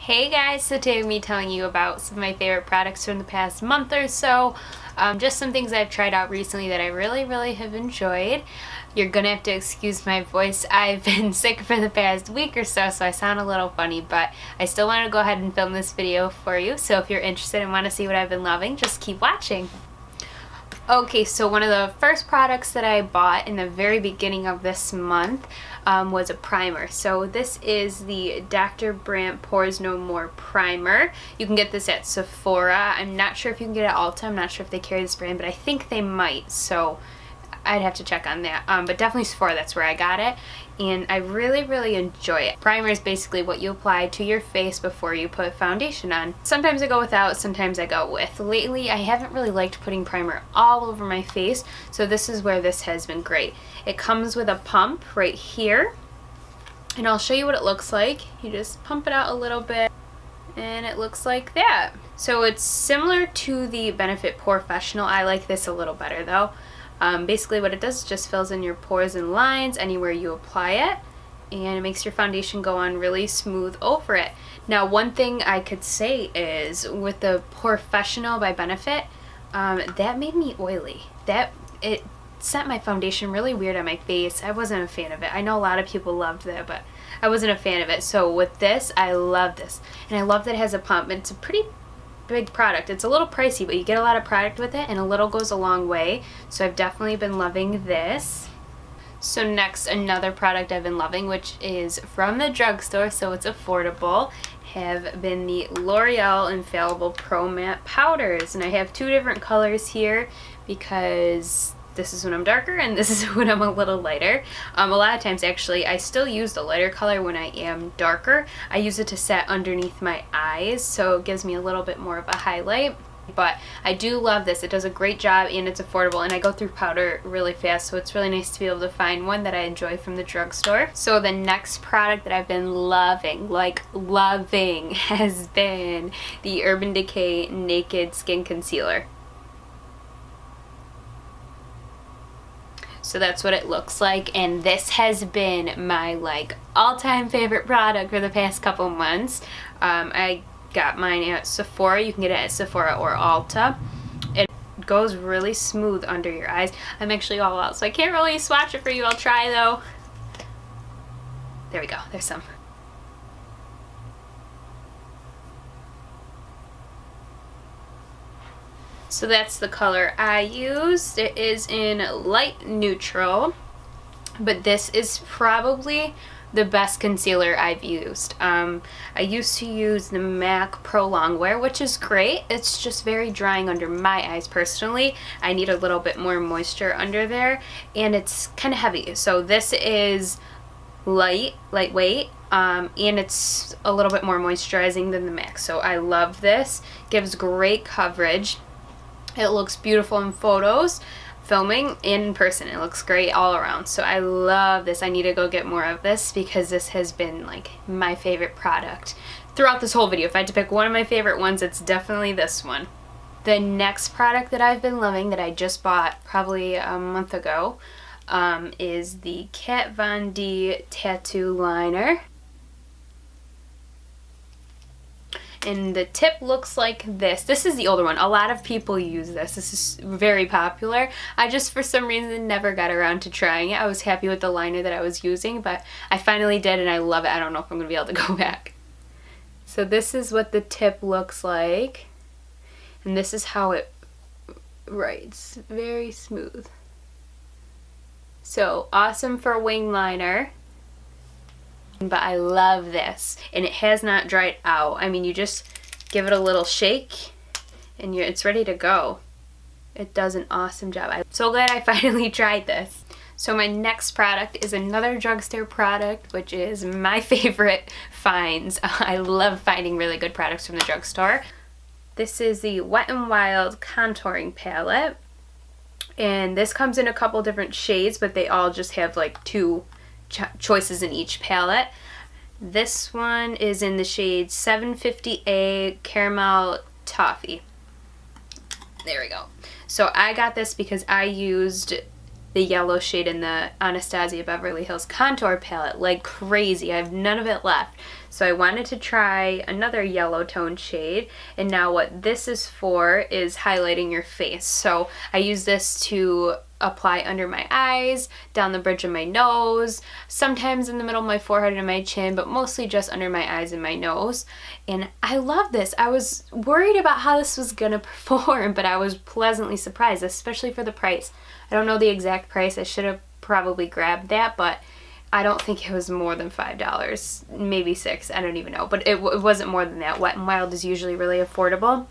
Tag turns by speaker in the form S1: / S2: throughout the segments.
S1: Hey guys, so today I'm telling you about some of my favorite products from the past month or so. Just some things I've tried out recently that I really have enjoyed. You're gonna have to excuse my voice. I've been sick for the past week or so, so I sound a little funny, but I still want to go ahead and film this video for you. So if you're interested and want to see what I've been loving, just keep watching. Okay, so one of the first products that I bought in the very beginning of this month was a primer. So this is the Dr. Brandt Pores No More Primer. You can get this at Sephora. I'm not sure if you can get it at Ulta. I'm not sure if they carry this brand, but I think they might, so I'd have to check on that. But definitely Sephora, that's where I got it. And I really enjoy it. Primer is basically what you apply to your face before you put foundation on. Sometimes I go without, sometimes I go with. Lately, I haven't really liked putting primer all over my face, so this is where this has been great. It comes with a pump right here, and I'll show you what it looks like. You just pump it out a little bit, and it looks like that. So it's similar to the Benefit POREfessional. I like this a little better though. Basically what it does is just fills in your pores and lines anywhere you apply it, and it makes your foundation go on really smooth over it. Now one thing I could say is with the POREfessional by Benefit, that made me oily. It set my foundation really weird on my face. I wasn't a fan of it. I know a lot of people loved that, but I wasn't a fan of it. So with this, I love this. And I love that it has a pump. It's a pretty big product. It's a little pricey, but you get a lot of product with it, and a little goes a long way. So I've definitely been loving this. So next, another product I've been loving, which is from the drugstore, so it's affordable, have been the L'Oreal Infallible Pro Matte Powders. And I have two different colors here because this is when I'm darker and this is when I'm a little lighter. A lot of times actually I still use the lighter color when I am darker. I use it to set underneath my eyes, so it gives me a little bit more of a highlight. But I do love this. It does a great job and it's affordable, and I go through powder really fast, so it's really nice to be able to find one that I enjoy from the drugstore. So the next product that I've been loving, like loving, has been the Urban Decay Naked Skin Concealer. So that's what it looks like, and this has been my all-time favorite product for the past couple months. I got mine at Sephora. You can get it at Sephora or Ulta. It goes really smooth under your eyes. I'm actually all out, so I can't really swatch it for you. I'll try though. There we go. There's some. So that's the color I used. It is in light neutral, but this is probably the best concealer I've used. I used to use the MAC Pro Longwear, which is great. It's just very drying under my eyes personally. I need a little bit more moisture under there, and it's kind of heavy. So this is lightweight, and it's a little bit more moisturizing than the MAC. So I love this. Gives great coverage. It looks beautiful in photos, filming, and in person. It looks great all around. So I love this. I need to go get more of this because this has been my favorite product throughout this whole video. If I had to pick one of my favorite ones, it's definitely this one. The next product that I've been loving that I just bought probably a month ago is the Kat Von D Tattoo Liner. And the tip looks like this. This is the older one. A lot of people use this. This is very popular. I just, for some reason, never got around to trying it. I was happy with the liner that I was using, but I finally did, and I love it. I don't know if I'm going to be able to go back. So this is what the tip looks like. And this is how it writes. Very smooth. So, awesome for a wing liner. But I love this, and it has not dried out. I mean, you just give it a little shake and it's ready to go. It does an awesome job. I'm so glad I finally tried this. So my next product is another drugstore product, which is my favorite finds. I love finding really good products from the drugstore. This is the Wet n Wild Contouring Palette, and this comes in a couple different shades, but they all just have two choices in each palette. This one is in the shade 750A Caramel Toffee. There we go. So I got this because I used the yellow shade in the Anastasia Beverly Hills contour palette like crazy. I have none of it left. So I wanted to try another yellow tone shade, and now what this is for is highlighting your face. So I use this to apply under my eyes, down the bridge of my nose, sometimes in the middle of my forehead and my chin, but mostly just under my eyes and my nose. And I love this. I was worried about how this was gonna perform, but I was pleasantly surprised, especially for the price. I don't know the exact price. I should have probably grabbed that, but I don't think it was more than $5, maybe $6, I don't even know, but it wasn't more than that. Wet n Wild is usually really affordable,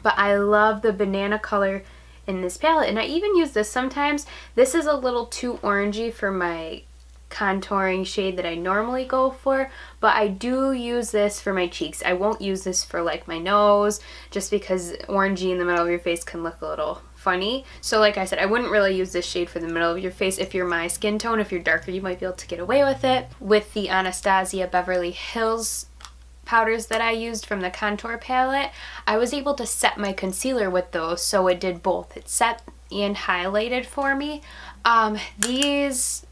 S1: but I love the banana color in this palette, and I even use this sometimes. This is a little too orangey for my contouring shade that I normally go for, but I do use this for my cheeks. I won't use this for like my nose, just because orangey in the middle of your face can look a little funny. So like I said, I wouldn't really use this shade for the middle of your face. If you're my skin tone, if you're darker, you might be able to get away with it. With the Anastasia Beverly Hills powders that I used from the contour palette, I was able to set my concealer with those, so it did both. It set and highlighted for me. These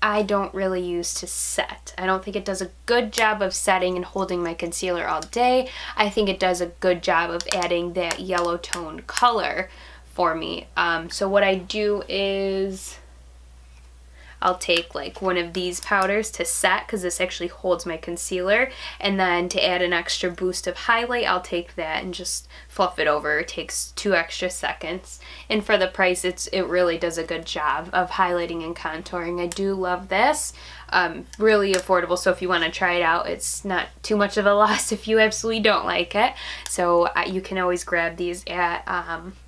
S1: I don't really use to set. I don't think it does a good job of setting and holding my concealer all day. I think it does a good job of adding that yellow tone color for me. So what I do is I'll take like one of these powders to set, because this actually holds my concealer, and then to add an extra boost of highlight, I'll take that and just fluff it over. It takes 2 extra seconds, and for the price, it really does a good job of highlighting and contouring. I do love this. Really affordable, so if you want to try it out, it's not too much of a loss if you absolutely don't like it. So you can always grab these at,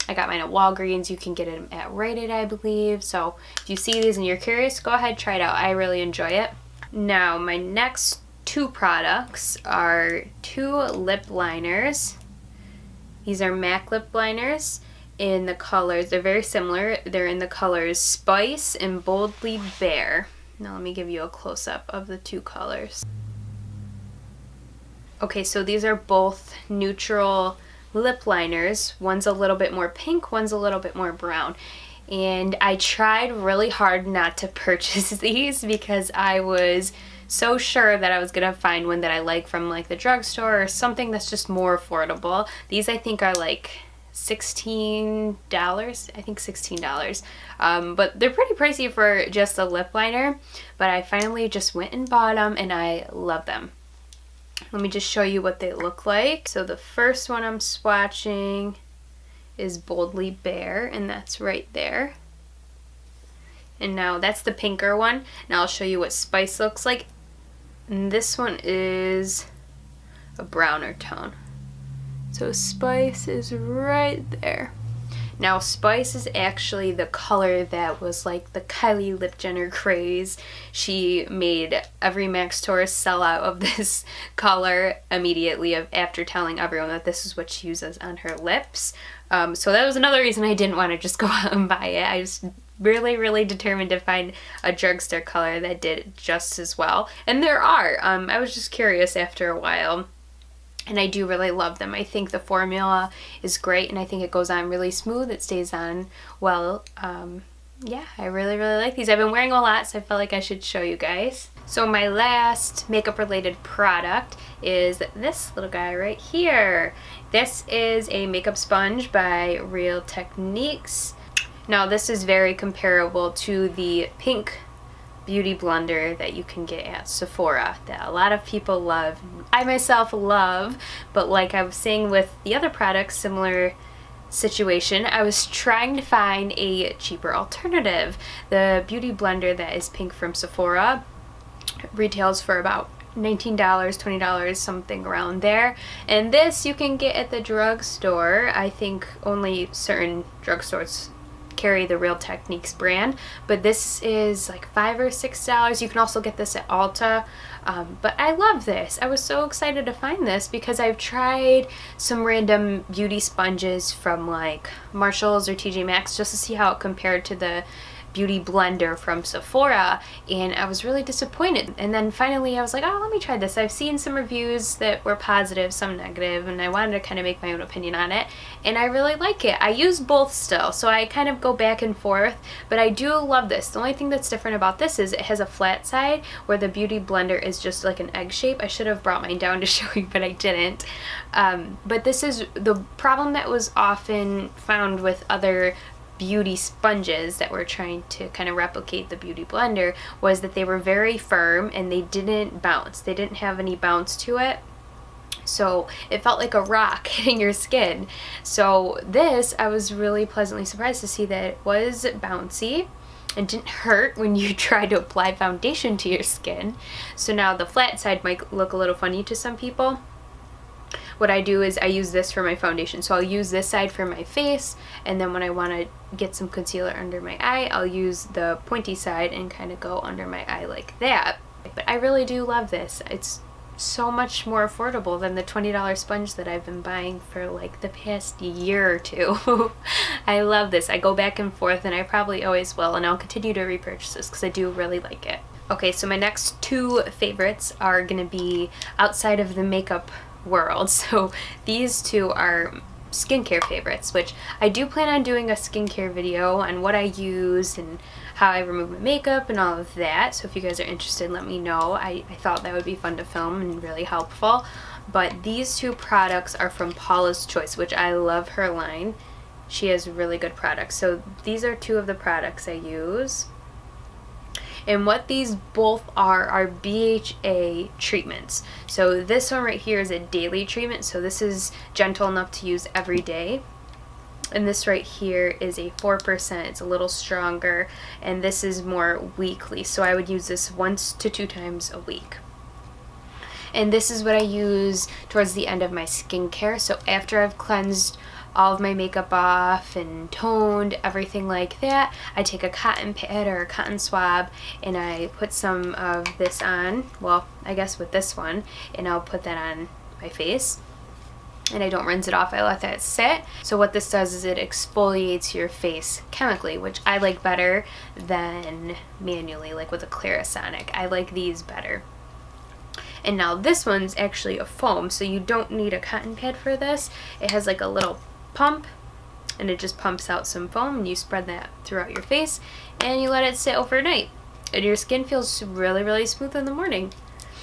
S1: I got mine at Walgreens. You can get them at Rite Aid, I believe. So if you see these and you're curious, go ahead, try it out. I really enjoy it. Now, my next 2 products are 2 lip liners. These are MAC lip liners in the colors. They're very similar. They're in the colors Spice and Boldly Bare. Now let me give you a close-up of the 2 colors. Okay, so these are both neutral lip liners. One's a little bit more pink, one's a little bit more brown. And I tried really hard not to purchase these because I was so sure that I was gonna find one that I like from like the drugstore or something that's just more affordable. These I think are like $16, I think $16. But they're pretty pricey for just a lip liner, but I finally just went and bought them and I love them. Let me just show you what they look like. So the first one I'm swatching is Boldly Bare, and that's right there. And now that's the pinker one. Now I'll show you what Spice looks like. And this one is a browner tone. So Spice is right there. Now Spice is actually the color that was like the Kylie Lip Jenner craze. She made every Max tourist sell out of this color immediately after telling everyone that this is what she uses on her lips. So that was another reason I didn't want to just go out and buy it. I was really determined to find a drugstore color that did just as well. And there are. I was just curious after a while. And I do really love them. I think the formula is great, and I think it goes on really smooth. It stays on well. Yeah, I really like these. I've been wearing them a lot, so I felt like I should show you guys. So my last makeup-related product is this little guy right here. This is a makeup sponge by Real Techniques. Now, this is very comparable to the pink beauty blender that you can get at Sephora that a lot of people love. I myself love, but like I was saying with the other products, similar situation, I was trying to find a cheaper alternative. The beauty blender that is pink from Sephora retails for about $19, $20, something around there. And this you can get at the drugstore. I think only certain drugstores carry the Real Techniques brand, but this is like $5 or $6. You can also get this at Ulta, but I love this. I was so excited to find this because I've tried some random beauty sponges from like Marshalls or TJ Maxx just to see how it compared to the beauty blender from Sephora, and I was really disappointed. And then finally I was like, oh, let me try this. I've seen some reviews that were positive, some negative, and I wanted to kind of make my own opinion on it, and I really like it. I use both still, so I kind of go back and forth, but I do love this. The only thing that's different about this is it has a flat side where the beauty blender is just like an egg shape. I should have brought mine down to show you, but I didn't. But this is the problem that was often found with other beauty sponges that were trying to kind of replicate the beauty blender, was that they were very firm and they didn't bounce. They didn't have any bounce to it, so it felt like a rock hitting your skin. So this, I was really pleasantly surprised to see that it was bouncy and didn't hurt when you try to apply foundation to your skin. So now the flat side might look a little funny to some people. What I do is I use this for my foundation. So I'll use this side for my face, and then when I want to get some concealer under my eye, I'll use the pointy side and kind of go under my eye like that. But I really do love this. It's so much more affordable than the $20 sponge that I've been buying for like the past year or two. I love this. I go back and forth, and I probably always will, and I'll continue to repurchase this because I do really like it. Okay, so my next two favorites are going to be outside of the makeup world. So these two are skincare favorites, which I do plan on doing a skincare video on what I use and how I remove my makeup and all of that. So if you guys are interested, let me know. I thought that would be fun to film and really helpful. But these two products are from Paula's Choice, which I love her line. She has really good products. So these are two of the products I use. And what these both are BHA treatments. So this one right here is a daily treatment, so this is gentle enough to use every day. And this right here is a 4%, it's a little stronger, and this is more weekly. So I would use this 1 to 2 times a week. And this is what I use towards the end of my skincare. So after I've cleansed all of my makeup off and toned, everything like that, I take a cotton pad or a cotton swab and I put some of this on, well, I guess with this one, and I'll put that on my face. And I don't rinse it off, I let that sit. So what this does is it exfoliates your face chemically, which I like better than manually, like with a Clarisonic. I like these better. And now this one's actually a foam, so you don't need a cotton pad for this. It has like a little pump, and it just pumps out some foam, and you spread that throughout your face, and you let it sit overnight. And your skin feels really, really smooth in the morning.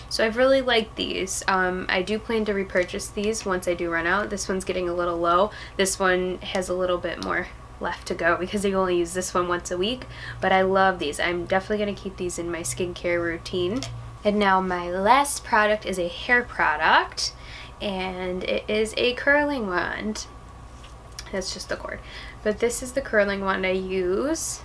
S1: So I've really liked these. I do plan to repurchase these once I do run out. This one's getting a little low. This one has a little bit more left to go because I only use this one once a week, but I love these. I'm definitely going to keep these in my skincare routine. And now my last product is a hair product, and it is a curling wand. That's just the cord. But this is the curling wand I use.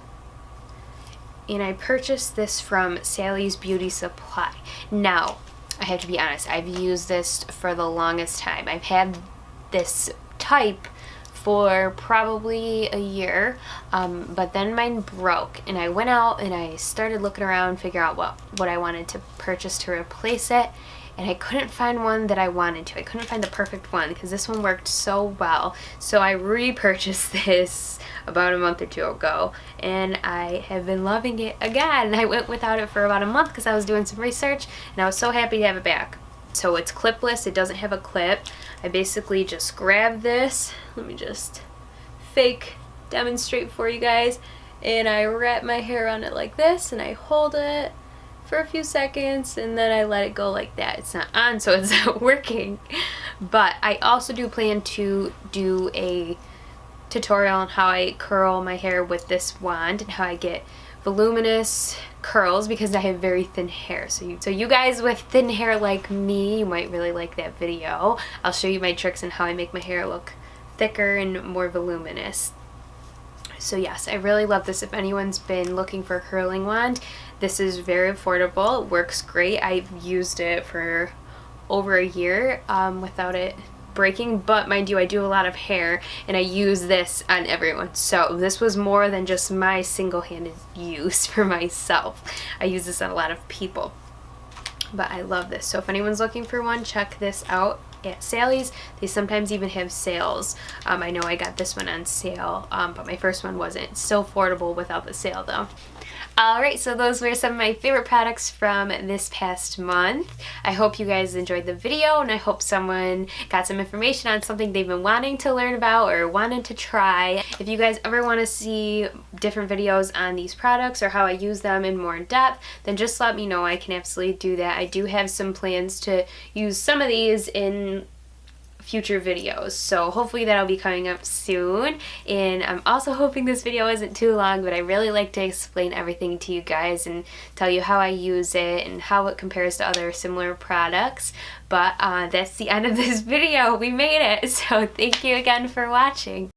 S1: And I purchased this from Sally's Beauty Supply. Now, I have to be honest, I've used this for the longest time. I've had this type for probably a year, but then mine broke, and I went out and I started looking around, figure out what I wanted to purchase to replace it, and I couldn't find one that I wanted to. I couldn't find the perfect one because this one worked so well. So I repurchased this about a month or two ago, and I have been loving it again. I went without it for about a month because I was doing some research, and I was so happy to have it back. So it's clipless, it doesn't have a clip. I basically just grab this, let me just fake demonstrate for you guys, and I wrap my hair on it like this, and I hold it for a few seconds, and then I let it go like that. It's not on, so it's not working. But I also do plan to do a tutorial on how I curl my hair with this wand and how I get voluminous curls because I have very thin hair. So you guys with thin hair like me, you might really like that video. I'll show you my tricks and how I make my hair look thicker and more voluminous. So yes, I really love this. If anyone's been looking for a curling wand, this is very affordable. It works great. I've used it for over a year without it breaking, but mind you, I do a lot of hair and I use this on everyone. So this was more than just my single-handed use for myself. I use this on a lot of people. but I love this. So if anyone's looking for one, check this out at Sally's. They sometimes even have sales. I know I got this one on sale, but my first one wasn't. It's still affordable without the sale though. Alright, so those were some of my favorite products from this past month. I hope you guys enjoyed the video, and I hope someone got some information on something they've been wanting to learn about or wanted to try. If you guys ever want to see different videos on these products or how I use them in more depth, then just let me know. I can absolutely do that. I do have some plans to use some of these in future videos, so hopefully that'll be coming up soon. And I'm also hoping this video isn't too long, but I really like to explain everything to you guys and tell you how I use it and how it compares to other similar products. But that's the end of this video. We made it, so thank you again for watching.